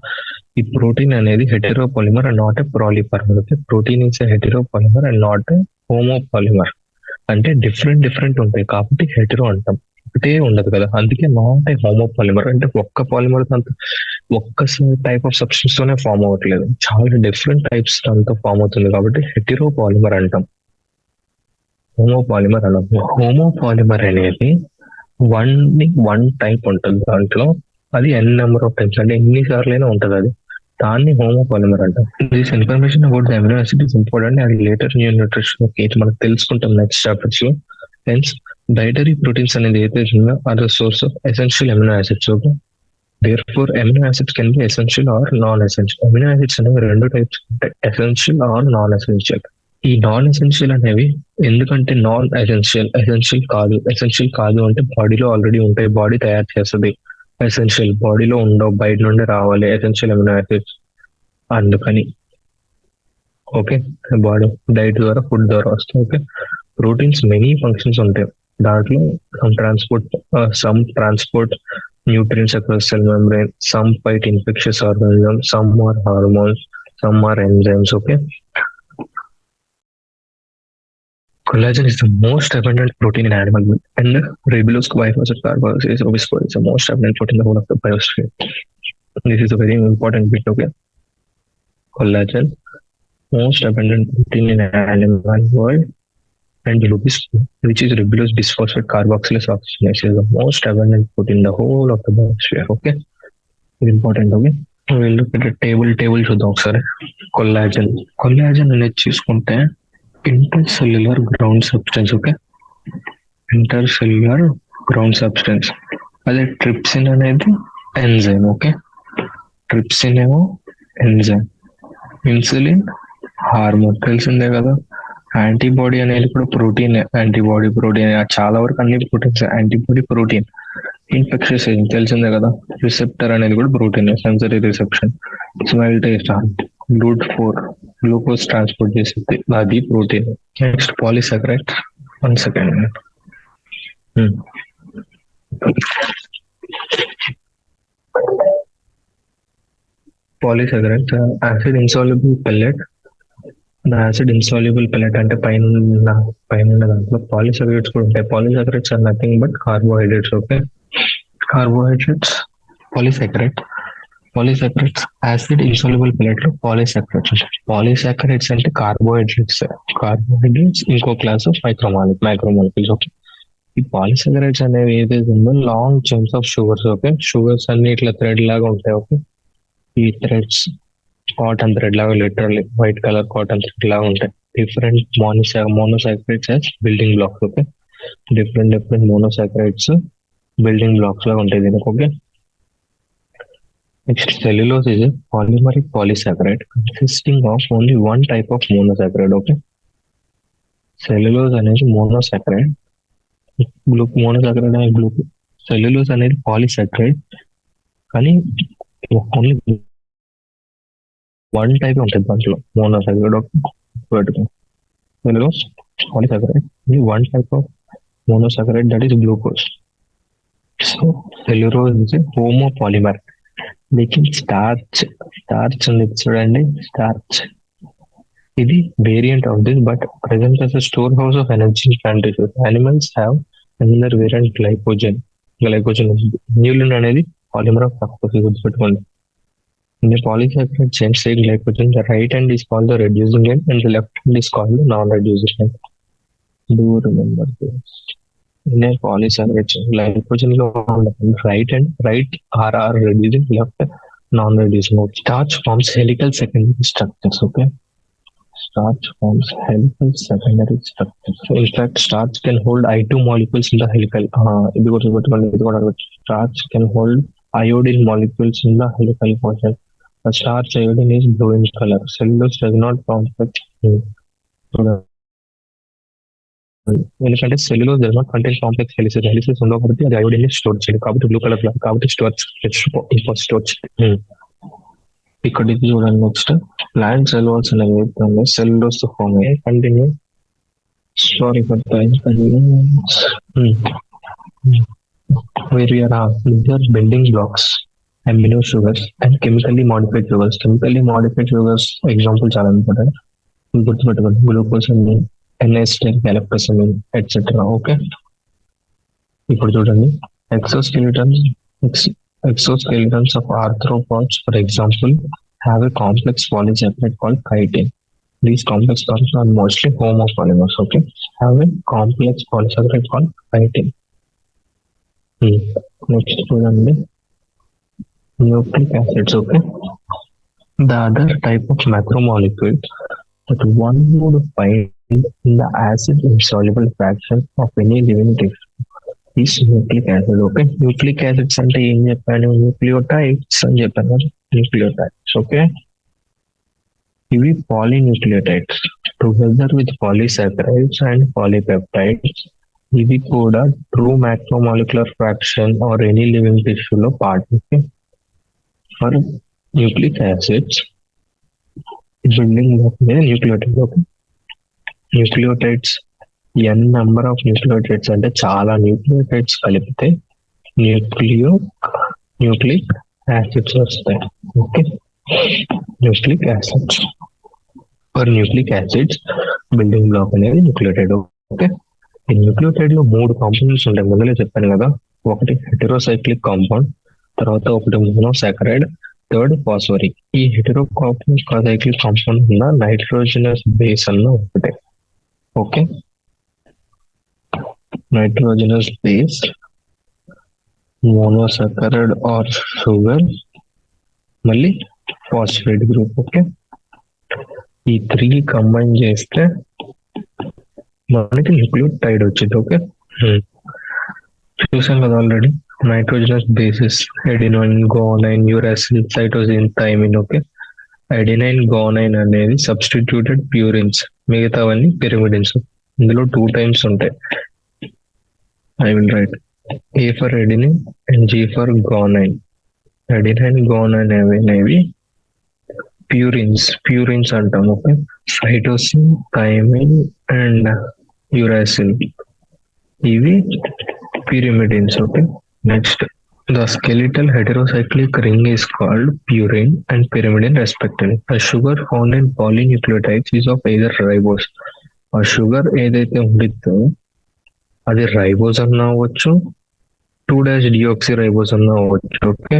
ఈ ప్రోటీన్ అనేది heteropolymer and not a polymer. Okay, protein is a heteropolymer and not a homopolymer. అంటే different ఉంటాయి కాబట్టి hetero అంటాం, ఒకటే ఉండదు కదా, అందుకే నాట్ ఏ హోమోపాలిమర్. అంటే ఒక్క పాలిమర్ ఒక్క టైప్ ఆఫ్ సబ్స్టెన్స్ తోనే ఫామ్ అవ్వట్లేదు, చాలా డిఫరెంట్ టైప్స్ అంతా ఫామ్ అవుతుంది కాబట్టి హెటెరోపాలిమర్ అంటాం. హోమోపాలిమర్ అనదు. హోమోపాలిమర్ అనేది వన్ టైప్ ఉంటుంది దాంట్లో, అది ఎన్ నెంబర్ ఆఫ్ టైప్స్, అంటే ఎన్నిసార్లు అయినా ఉంటుంది అది, దాన్ని హోమోపాలిమర్ అంటాం. This information about the amino acid is important and later new nutrition మనకు తెలుసుకుంటాం నెక్స్ట్ చాప్టర్స్ లో. హెన్స్ డైటరీ ప్రోటీన్స్ అనేది ఏదైతే ఉందో అది source of essential amino acids. Okay, therefore amino acids can be essential or non-essential. amino acids అనేవి రెండు types ఉంటాయి, ఎసెన్షియల్ ఆర్ నాన్ ఎసెన్షియల్. ఈ నాన్ ఎసెన్షియల్ అనేవి ఎందుకంటే ఎసెన్షియల్ కాదు అంటే బాడీలో ఆల్రెడీ ఉంటాయి, బాడీ తయారు చేస్తుంది. ఎసెన్షియల్ బాడీలో ఉండవు, బయట నుండి రావాలి ఎసెన్షియల్ అమినో యాసిడ్స్, అందుకని. ఓకే, బాడీ డైట్ ద్వారా ఫుడ్ ద్వారా వస్తాయి. ఓకే, ప్రోటీన్స్ మెనీ ఫంక్షన్స్ ఉంటాయి దాంట్లో. Some transport nutrients across cell membrane, some fight infectious organisms, some are hormones, some are enzymes. Okay, collagen is the most abundant protein in animal milk, and ribulose biphosphate carboxylase obisco is the most abundant protein in the whole of the biosphere. This is a very important bit. Okay, collagen, most abundant protein in animal world, and ribulose, which is ribulose bisphosphate carboxylase oxygenase, is the most abundant protein in the whole of the biosphere. Okay, ఇది important. Okay, వీళ్ళు table చూద్దాం ఒకసారి. Collagen అనేది చూసుకుంటే inter cellular ground substance. Okay, inter cellular ground substance. అదే trypsin అనేది enzyme. Okay, trypsin ఏమో enzyme. Insulin hormone తెలిసిందే కదా. యాంటీబాడీ అనేది కూడా ప్రోటీన్, యాంటీబాడీ ప్రోటీన్, చాలా వరకు అన్ని proteins. Antibody protein. Infections agent తెలిసిందే కదా. రిసెప్టర్ అనేది కూడా protein, sensory reception. Smell, taste, glucose transport చేసేది, అది protein. Next polysaccharide. 1 second. Polysaccharide acid insoluble pellet. Acid insoluble pellet అంటే పైన దాంట్లో పాలీసాకరైడ్స్ కూడా ఉంటాయి. Polysaccharides are nothing but carbohydrates. Okay, carbohydrates polysaccharides acid insoluble pellet లో పాలీసాకరైడ్స్ అంటే carbohydrates ఇంకో క్లాస్ ఆఫ్ మైక్రోమాలిక్యూల్స్. ఓకే, ఈ పాలీసాకరైడ్స్ అనేవి ఏదైతే ఉందో long chains of sugars. Okay, sugars అన్ని ఇట్లా థ్రెడ్ లాగా ఉంటాయి. ఓకే, ఈ థ్రెడ్స్ కాటన్ థ్రెడ్ లాగా, literally white colour cotton thread లాగా ఉంటాయి. Different monosaccharides as building blocks. Okay, different monosaccharides building blocks లాగా ఉంటాయి దీనికి. Okay, next cellulose is polymeric polysaccharide consisting of only one type of monosaccharide. Okay, cellulose అనేది monosaccharide, cellulose అనేది polysaccharide, కానీ only one type ఉంటుంది దాంట్లో, monosaccharide. Cellulose polysaccharide, one type of monosaccharide, that is glucose. So cellulose is homopolymer. లేకిన్ starch ఉంది చూడండి, starch ఇది variant of this but present as a storehouse of energy in plant tissues. Animals have another variant, glycogen. న్యూలిన్ అనేది polymer of fructose, గుర్తుపెట్టుకోండి. In the polysaccharide chain, say glycogen, the right end is called the reducing end and the left end is called the non-reducing end. Do remember this. In a polysaccharide chain, glycogen is on the right end, right RR reducing, left non-reducing. Starch forms helical secondary structures. Okay, Starch forms helical secondary structure. So in fact, starch can hold I2 molecules in the helical. Starch can hold iodine molecules in the helical portion. The starch iodine is blue in color. Cellulose does not complex. ఎందుకంటే cellulose does not contain complex helices. Helices ఉండవు కాబట్టి అది iodine store చేయాలి కాబట్టి blue colour కాబట్టి store ఇక్కడ ఇది చూడండి. నెక్స్ట్ ప్లాంట్ సెల్యులోజ్ అనేవి సెల్యులోజ్ తో ఫామ్ అయ్యాయి. Continue. Sorry for time. where we are these are building blocks, amino sugars and chemically modified sugars. Chemically modified sugars example చాలా important. గుర్తుపెట్టుకోండి, గ్లూకోసమిన్, NH10, galactosamine, etc. ఓకే, ఇప్పుడు చూడండి exoskeletons of arthropods, for example, have a complex polysaccharide called chitin. These complex bonds are mostly homopolymers. Okay, have a complex polysaccharide called chitin. Next చూడండి, nucleic acids. Okay, the other type of macromolecule that one would find in the acid insoluble fraction of any living tissue is nucleic acid. Okay, nucleic acids అంటే ఏం చెప్పాను? Nucleotides అని చెప్పాను కదా, nucleotides. Okay, ఇవి polynucleotides together with polysaccharides and polypeptides. ఇవి కూడా true macromolecular fraction are any living టిష్యూలో part. Okay, for nucleic acids building block మీద nucleotide. Okay, nucleotides n number of nucleotides అంటే చాలా న్యూక్లియోటైడ్స్ కలిపితే న్యూక్లిక్ యాసిడ్స్ వస్తాయి. Okay, nucleic acids for nucleic acids building block అనేది nucleotide. Okay, ఈ nucleotide లో 3 compounds ఉంటాయి. ముందులే చెప్పాను కదా, ఒకటి హెటెరోసైక్లిక్ కాంపౌండ్, తర్వాత ఒకటి మోనోసాకరైడ్, థర్డ్ ఫాస్ఫరిక్. ఈ హెటెరోసైక్లిక్ కాంపౌండ్ ఉన్న నైట్రోజనస్ బేస్ అన్న ఒకటే. Okay, nitrogenous base, monosaccharide or sugar, మళ్ళీ ఫాస్ఫేట్ గ్రూప్. ఓకే, ఈ 3 కంబైన్ చేస్తే మనకి న్యూక్లియోటైడ్ వచ్చింది. ఓకే, చూసాం కదా already. Nitrogenous bases adenine, guanine, uracil, cytosine, thymine. Okay, adenine, guanine అనేది సబ్స్టిట్యూటెడ్ ప్యూరిన్స్, మిగతావన్నీ పిరిమిడిన్స్. ఇందులో 2 టైమ్స్ ఉంటాయి. I will write A for adenine and G for guanine. Adenine, guanine అనేవి ప్యూరిన్స్ అంటాం. Okay, cytosine, thymine and uracil ఇవి pyrimidines. Okay, next the skeletal heterocyclic ring is called purine and pyrimidine respectively. A sugar found in polynucleotides is of either ribose. ఆ sugar ఏదైతే ఉండిద్దో అది ribose అన్నా అవ్వచ్చు, 2-డియోక్సిరైబోస్ అన్నా అవ్వచ్చు. ఓకే,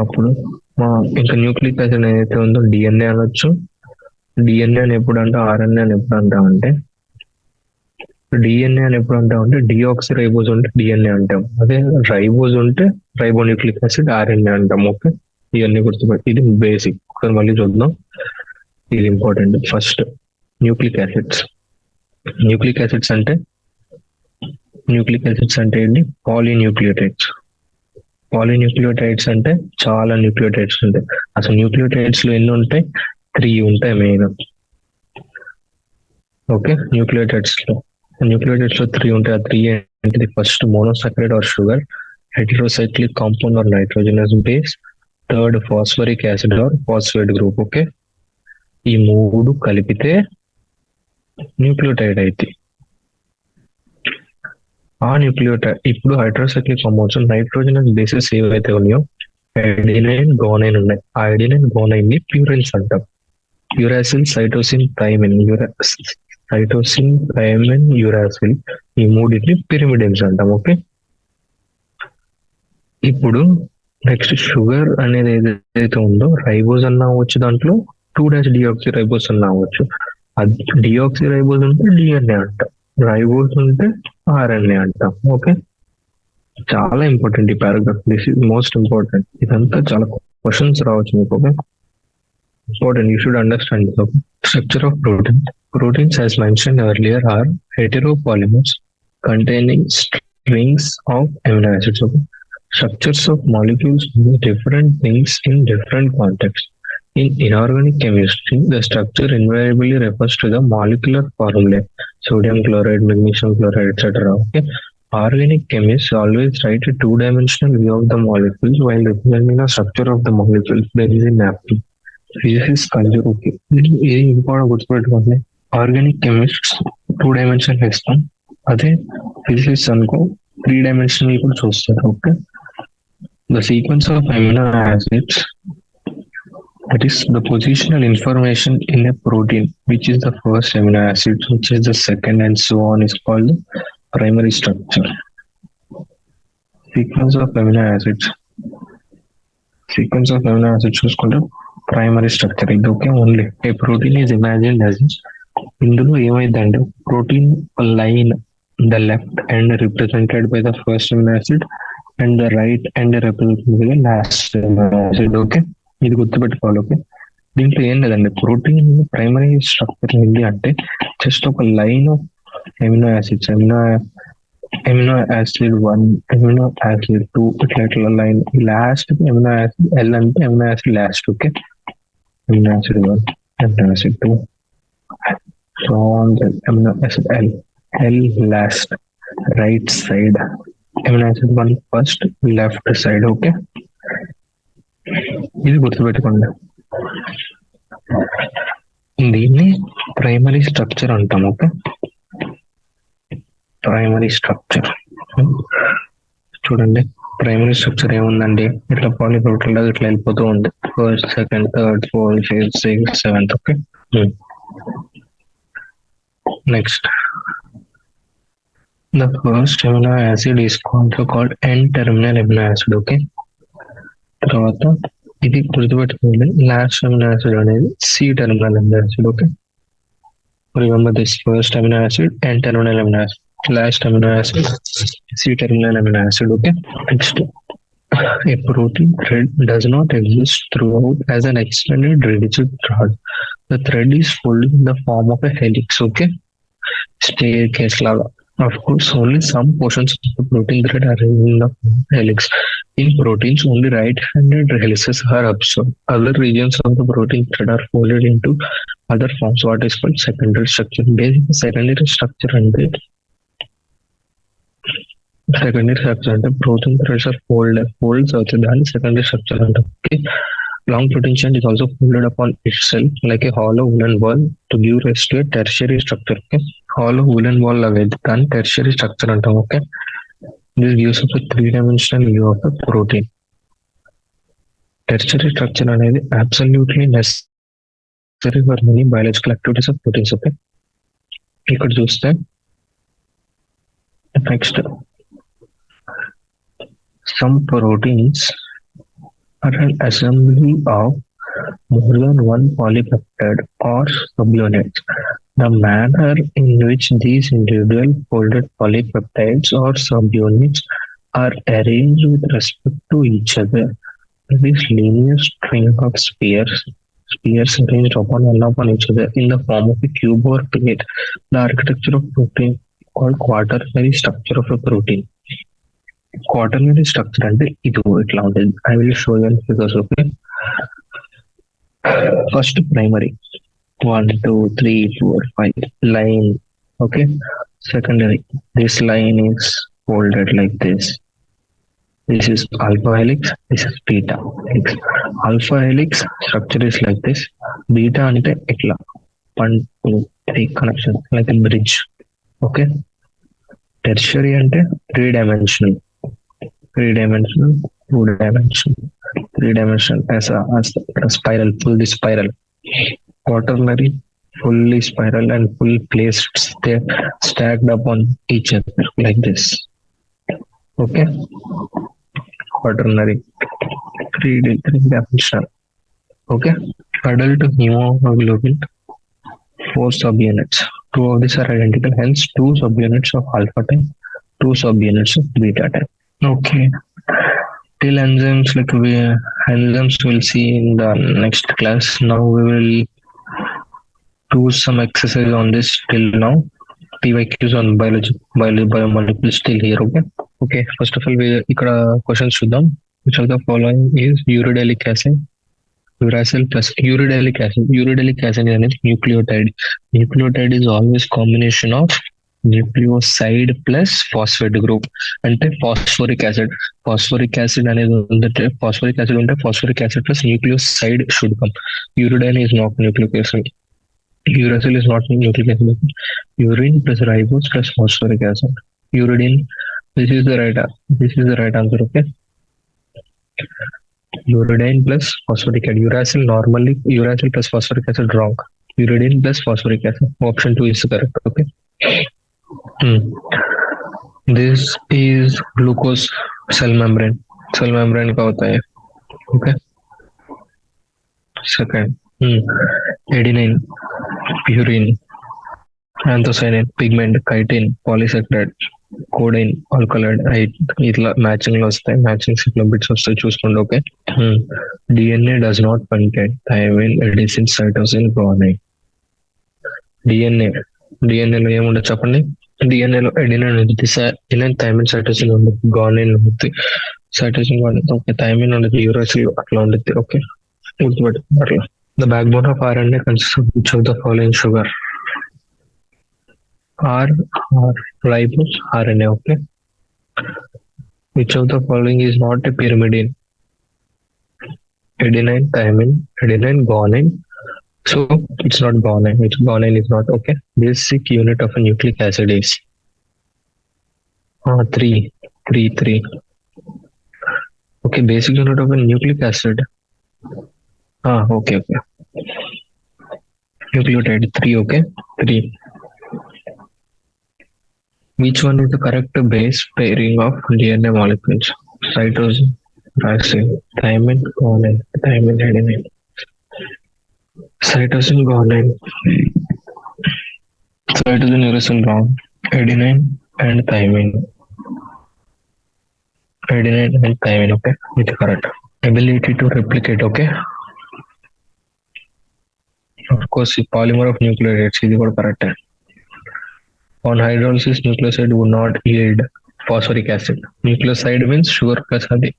అప్పుడు ఇంకా న్యూక్లిక్ యాసిడ్ ఏదైతే ఉందో డిఎన్ఏ అనొచ్చు. డిఎన్ఏ అని ఎప్పుడు అంటే ఆర్ఎన్ఏ అని ఎప్పుడు అంటామంటే డిఎన్ఏ అని ఎప్పుడు అంటామంటే డియోక్సిరైబోస్ ఉంటే డిఎన్ఏ అంటాం. అదే రైబోస్ ఉంటే రైబోన్యూక్లిక్ యాసిడ్ ఆర్ఎన్ఏ అంటాం. ఓకే, ఇవన్నీ గుర్తుపెట్టి, ఇది బేసిక్. ఒకసారి మళ్ళీ చూద్దాం, ఇది important. First nucleic acids. Nucleic acids అంటే ఏంటి? పాలీన్యూక్లియోటైడ్స్. పాలీన్యూక్లియోటైడ్స్ అంటే చాలా న్యూక్లియోటైడ్స్ ఉంటాయి. అసలు న్యూక్లియోటైడ్స్ లో ఎన్ని ఉంటాయి? 3 ఉంటాయి మెయిన్. ఓకే, న్యూక్లియోటైడ్స్ లో 3 ఉంటాయి. ఆ 3 ఏంటిది? First monosaccharide or sugar, heterocyclic compound or nitrogenous base, third phosphoric acid or phosphate group. Okay, ఈ 3 కలిపితే న్యూక్లియోటైడ్ అయితే ఆ న్యూక్లియోటైడ్ ఇప్పుడు హైడ్రోసైక్లిక్ కాంపౌండ్స్ నైట్రోజనస్ బేసెస్ ఏవైతే ఉన్నాయో ఎడినైన్, గోనైన్ ఉన్నాయి. ఆ ఎడినైన్, గోనైన్ ని ప్యూరిన్స్ అంటాం. యూరాసిల్, సైటోసిన్, థైమిన్, యూరాసిల్ ఈ 3 పిరిమిడిన్స్ అంటాం. ఓకే, ఇప్పుడు నెక్స్ట్ షుగర్ అనేది ఏదైతే ఉందో రైబోస్ అన్నా అవ్వచ్చు, దాంట్లో 2-డియోక్సిరైబోస్ అన్నా అవ్వచ్చు. డియోక్సిరైబోస్ ఉంటే డిఎన్ఏ అంటాం, రైబోస్ ఉంటే ఆర్ఎన్ఏ అంటాం. ఓకే, చాలా ఇంపార్టెంట్ ఈ paragraph. This is most important. ఇదంతా చాలా క్వశ్చన్స్ రావచ్చు మీకు. Okay, important. You should understand the structure of protein. Proteins, as mentioned earlier, are heteropolymers containing strings of amino acids. Okay? Structures of molecules mean different things in different contexts. In inorganic chemistry, the structure invariably refers to the molecular formula: sodium chloride, magnesium chloride, etc. Okay? Organic chemists always write a two-dimensional view of the molecules while representing the structure of the molecules. There is a napkin. Physics culture. Okay. ఇది important గుర్తుపెట్టుకోండి. Organic chemists 2 dimensional ఇస్తాం, అదే physics అనుకో 3 dimensional కూడా చూస్తారు. Okay. The sequence of amino acids, that is the positional information in a protein, which is the first amino acid, which is the second, and so on, is called the primary structure. Sequence of amino acids. Sequence of amino acids is called the primary structure. ఇది okay. Only A protein is imagined as ఇందులో ఏమైందంటే protein line the left end represented by the first amino acid and the right end represented by the last amino acid. Okay, ఇది గుర్తుపెట్టుకోవాలి. Okay, దీంట్లో ఏం లేదండి, protein primary structure ఏంటి అంటే just ఒక line of amino acids, amino acid 1, amino acid 2, ఇట్లా line. Last amino acid L అంటే amino acid last. Okay, amino acid 1, amino acid 2, so on, amino acid L last, right side, amino acid 1 first, left side. Okay, ఇది గుర్తుపెట్టుకోండి. దీన్ని primary structure అంటాం. Okay, primary structure చూడండి. Primary structure ఏముందండి, ఇట్లా పాలిప్రోటీన్ లాగా ఇట్లా వెళ్ళిపోతూ ఉంది. First, second, third, fourth, fifth, sixth, seventh. Okay, next, the first amino acid is also called N-terminal amino acid. Okay, తర్వాత ఇది గుర్తుపెట్టుకోండి, లాస్ట్ అమినో యాసిడ్ అనేది C-terminal amino acid. Okay, remember this: first amino acid N-terminal amino acid, last amino acid C-terminal amino acid. Okay, next, a protein thread does not exist throughout as an extended rigid rod. The thread is folded in the form of a helix. Okay, staircase laga. Of course, only some portions of the protein thread are in the helix. In proteins, only right-handed helices are observed. Other regions of the protein thread are folded into other forms. What is called secondary structure. Basically, secondary structure అంటే protein threads are folds అవుతుంది, దాన్ని secondary structure అంటాం. Okay, long protein chain is also folded upon itself like a hollow woolen ball to give rise to a tertiary structure. Okay, hollow woolen ball లాగా దాన్ని tertiary structure అంటాం. Okay, this gives us a 3-dimensional view of the protein. Tertiary structure అనేది absolutely necessary for many biological activities of proteins. Okay, ఇక్కడ చూస్తే next, some proteins are an assembly of more than one polypeptide or subunits. The manner in which these individual folded polypeptides or subunits are arranged with respect to each other. This linear string of spheres arranged one upon each other in the form of a cube or plate. The architecture of protein called quaternary structure of a protein. Quaternary structure అంటే ఇది ఇట్లా ఉంటుంది. I will show you in figures. Okay, first primary 1, 2, 3, 4, 5 line. Okay, secondary, this line is folded like this. This is alpha helix, this is beta helix. Alpha helix structure is like this. Beta అంటే ఇట్లా 1, 2, 3 connection like a bridge. Okay, tertiary అంటే 3-dimensional, 2-dimensional, 3-dimensional as a spiral, fully spiral. Quaternary, fully spiral and full placed stacked upon each other like this. Okay, quaternary, 3-dimensional. Okay, adult hemoglobin, 4 subunits. 2 of these are identical, hence 2 subunits of alpha type, 2 subunits of beta type. Okay, till enzymes, like we enzymes we'll see in the next class. Now we will do some exercise on this till now. PYQs on biomolecules still here. Okay. First of all, we ikkada questions chuddam. Which of the following is uridylic acid? Uracil plus uridylic acid. Uridylic acid is nucleotide. Nucleotide is always combination of nucleoside plus phosphate group. అంటే phosphoric acid. Phosphoric acid అనేది ఉంటే phosphoric acid plus nucleoside should come. Uridine is not nucleic acid. Uracil is not nucleic acid. Urine plus ribose plus phosphoric acid. Uridine. This is the right answer. Okay. Uridine plus phosphoric acid. Uracil plus phosphoric acid wrong. Uridine plus phosphoric acid. Option 2 is correct. Okay. This is glucose cell membrane. Cell membrane का होता है. Okay. Second. Adenine, purine, anthocyanin, pigment, chitin, polysaccharide, codeine alkaloid ఇట్లా matching లో వస్తాయి. Matching లో bits వస్తాయి చూసుకోండి. Okay. DNA does not contain thymine, adenine, cytosine, guanine. డిఎన్ఏలో ఏముండదు చెప్పండి. డిఎన్ఏలో ఎడినైన్ ఉంటుంది, థైమిన్, సైటోసిన్ ఉండదు, గ్వానైన్ ఉంటుంది, సైటోసిన్ ఉండదు. ఓకే. థైమిన్ ఉండదు, యూరాసిల్ అట్లా ఉంటుంది. ఓకే. గుర్తుపెట్టు అట్లా. The backbone of RNA consist of which of the following sugar? R ribose, RNA. Okay. Which of the following is not a pyrimidine? Adenine, thymine, guanine. So it's not guanine. Guanine is not. Okay. Basic unit of a nucleic acid is 3. Okay. Basic unit of a nucleic acid. Okay. Nucleotide 3. Okay. 3. Which one is the correct base pairing of DNA molecules? Cytosine, uracil, thymine, guanine, thymine, adenine. Cytosine, guanine, cytosine, uracil wrong. Adenine and thymine. Okay, it's correct. Ability to replicate. Okay. Of course, the polymer of nucleotides is correct. On hydrolysis, nucleoside would not yield phosphoric acid. Nucleoside means sugar plus honey.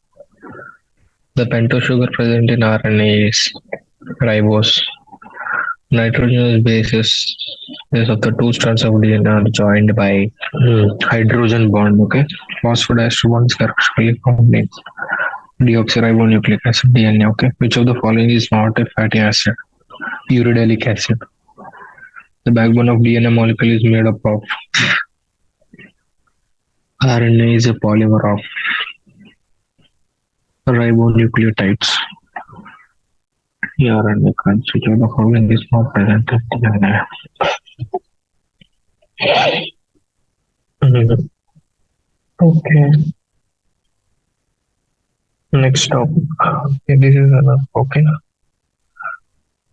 The pentose sugar present in RNA is ribose. Nitrogenous bases of the two strands of DNA are joined by hydrogen bond. Okay. Phosphodiester bonds characteristically found in deoxyribonucleic acid, DNA. Okay. Which of the following is not a fatty acid? Uridylic acid. The backbone of DNA molecule is made up of RNA is a polymer of ribonucleotides. RNA constitutes of the following is not present in DNA. Okay. Next topic. Okay, this is enough. Okay.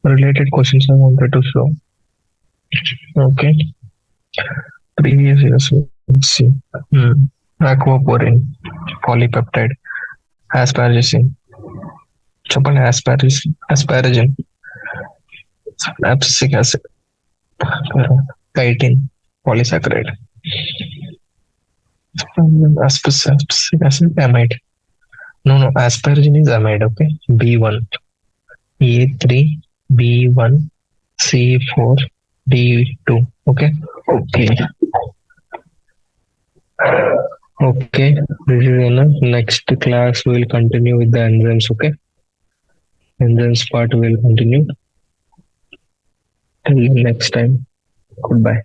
Related questions I wanted to show. Okay. Previous years, let's see. Aquaporin, polypeptide, asparagine, asparagine, abscisic acid, chitin, polysaccharide, abscisic acid, amide. No, asparagine is amide. Okay. B1, A3, B1, C4, D2. Okay. This is enough. Next class we will continue with the enzymes. Okay. Enzymes part we will continue. Till next time. Goodbye.